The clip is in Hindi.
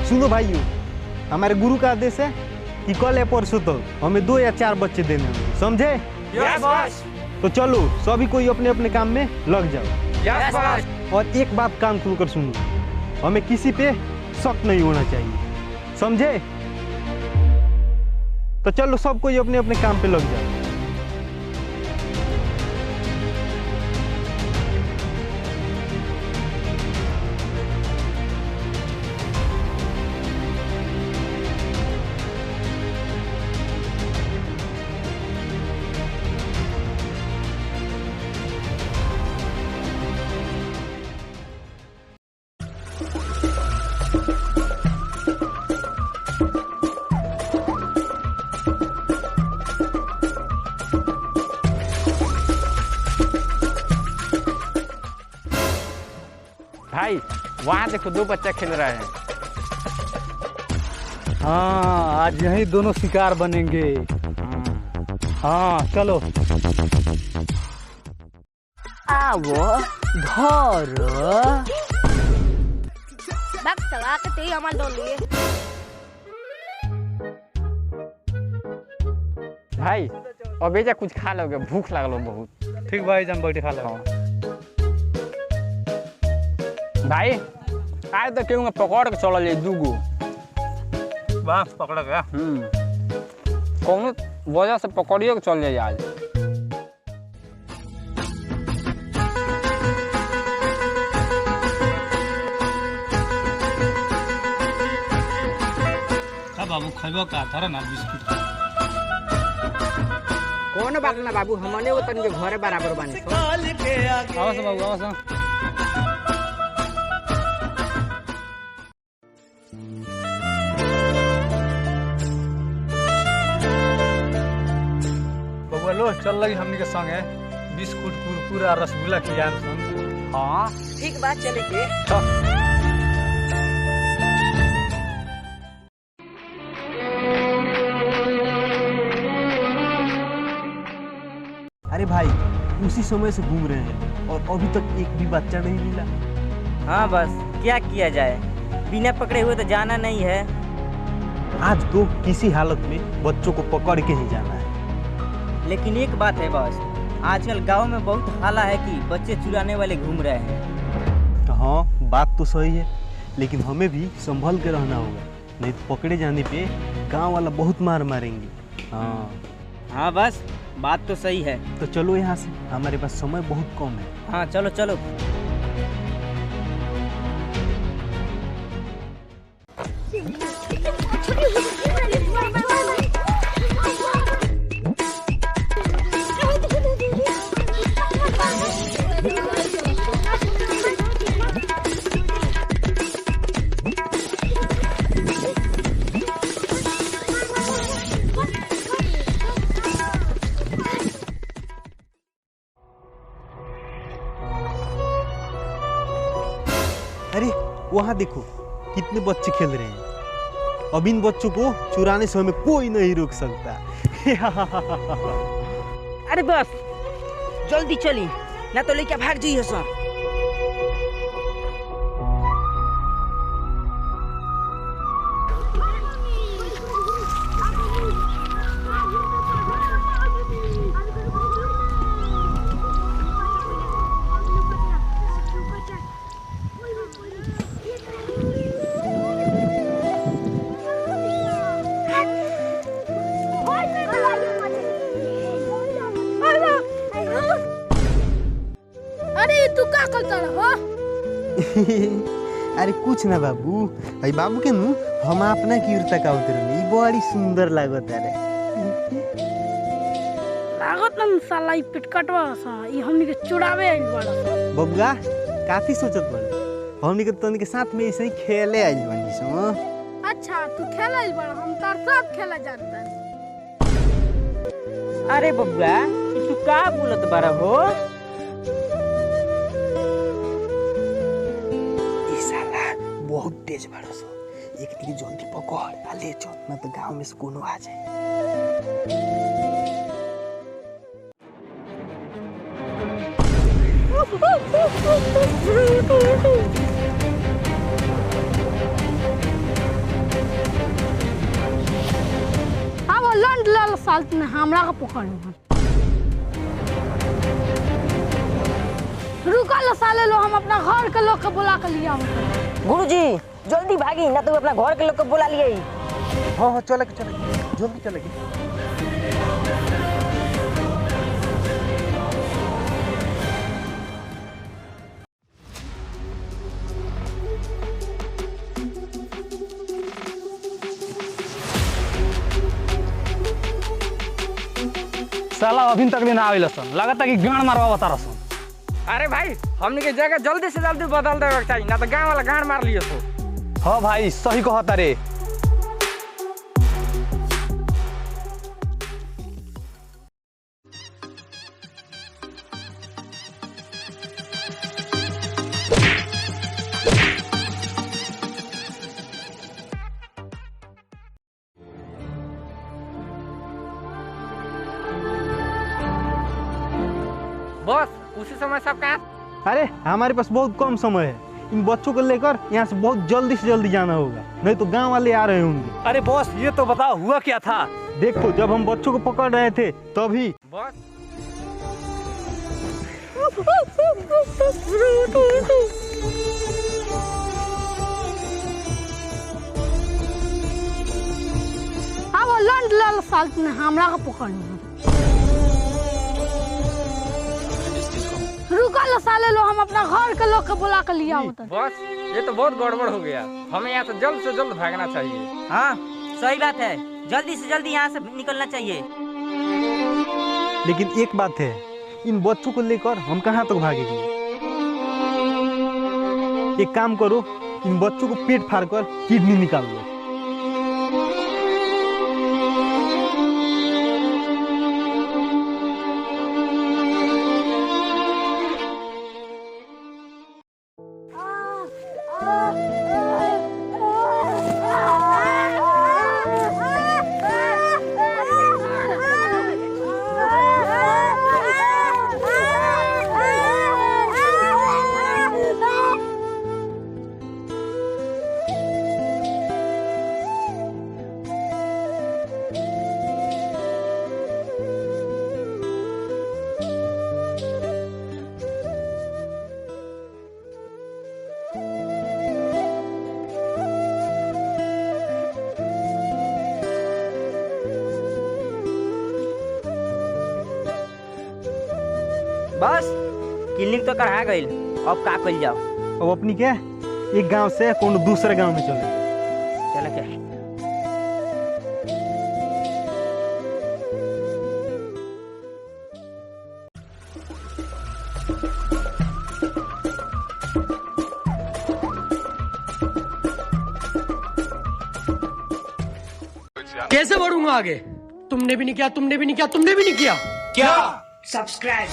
सुनो भाइयों, हमारे गुरु का आदेश है कि कल या परसों तक हमें 2 या 4 बच्चे देने होंगे, समझे? Yes boss. तो चलो सभी कोई अपने अपने काम में लग जाओ। Yes boss. और एक बात कान खोलकर सुनो, हमें किसी पे शक नहीं होना चाहिए, समझे? तो चलो सब कोई अपने अपने काम पे लग जाओ। भाई वहाँ देखो 2 बच्चा खेल रहे हैं। हाँ, आज यही दोनों शिकार बनेंगे। हाँ चलो। आवो धर बक चला के ते हमार डोली। भाई अबे जा कुछ खा लोगे, भूख लगलो बहुत। ठीक भाई, जम बैठे खा लो। भाई आज तो क्यों पकड़ के चल जाए 2 गो। वाह, पकड़ा गया। कौन वजह से पकड़िए के चल जाए आज। बाबू खैबो का धर ना बिस्कुट। कौन बात ना बाबू, हमने वो तन के घरे बराबर बने। आवाज बाबू, आवाज। बबुआ लो चल लगी हमनी के संग है, बिस्कुट कुरकुरा रसगुल्ला खियाम सन। हाँ ठीक बात, चले के। अरे भाई उसी समय से घूम रहे हैं और अभी तक एक भी बच्चा नहीं मिला। हाँ बस क्या किया जाए, बिना पकड़े हुए तो जाना नहीं है। आज तो किसी हालत में बच्चों को पकड़ के ही जाना है। लेकिन एक बात है बॉस, आजकल गांव में बहुत हाला है कि बच्चे चुराने वाले घूम रहे हैं। हाँ बात तो सही है, लेकिन हमें भी संभल के रहना होगा, नहीं तो पकड़े जाने पे गांव वाला बहुत मार मारेंगे। हाँ बस बात तो सही है। तो चलो यहाँ से, हमारे पास समय बहुत कम है। हाँ चलो चलो। अरे वहाँ देखो कितने बच्चे खेल रहे हैं। अब इन बच्चों को चुराने से हमें कोई नहीं रोक सकता। अरे बस जल्दी चली, ना तो लेके भाग जाइए सर। अरे तू का करता रहो? अरे कुछ ना बाबू, भाई बाबू के नु हम अपना की उर्ता का उतरनी बड़ी सुंदर लागत रे। लागत ना साला ई पिटकटवा सा, ई हमनी के चुरावे आइल बाड़ा सा। बबुआ काफी सोचत बड़, हमनी के तन के साथ में ऐसे ही खेले आइल बनी सो। अच्छा तू खेला आइल बाड़ा, हम तार साथ खेला जानता। अरे बबुआ तू का बोलत बारा हो? ई साला बहुत तेज बाड़ा सो, एक दिन जल्दी पकड़ आ ले चल, ना तो गांव में से कोनो आ जाए। साल ने हमरा का पकड़ लो। रुका लो साले लो, हम अपना घर के लोग के बुला के लिया। गुरुजी जल्दी भागी ना तो अपना घर के लोग को बुला लिए। हाँ हाँ चले जल्दी चलेगी। साला अभी तक ना आविल सन, लगता कि गांड मारवा बता रहा सन। अरे भाई हमने के जगह जल्दी से जल्दी बदल देवे के चाहिए, ना तो गांव वाला गांड मार लियो तो। हाँ भाई सही कहता रे। बस उसी समय सब कहा। अरे हमारे पास बहुत कम समय है, इन बच्चों को लेकर यहाँ से बहुत जल्दी से जल्दी जाना होगा, नहीं तो गांव वाले आ रहे होंगे। अरे बॉस ये तो बताओ हुआ क्या था? देखो जब हम बच्चों को पकड़ रहे थे तभी बस अब लंड लाल साल ने हमरा का पकड़ लो। रुका लो साले लो, हम अपना घर के लोग के बुला के लिया। बस ये तो बहुत गड़बड़ हो गया, हमें यहाँ से जल्द भागना चाहिए। हाँ सही बात है, जल्दी से जल्दी यहाँ से निकलना चाहिए। लेकिन एक बात है, इन बच्चों को लेकर हम कहाँ तक भागेंगे? एक काम करो, इन बच्चों को पेट फाड़ कर किडनी निकाल लो। बस क्लिनिक तो करा गई, अब का कल जाओ। अब अपनी क्या एक गांव से कौन दूसरे गांव में चले चलो क्या कैसे बढ़ूंगा आगे? तुमने भी नहीं किया, तुमने भी नहीं किया, तुमने भी नहीं किया। Subscribe.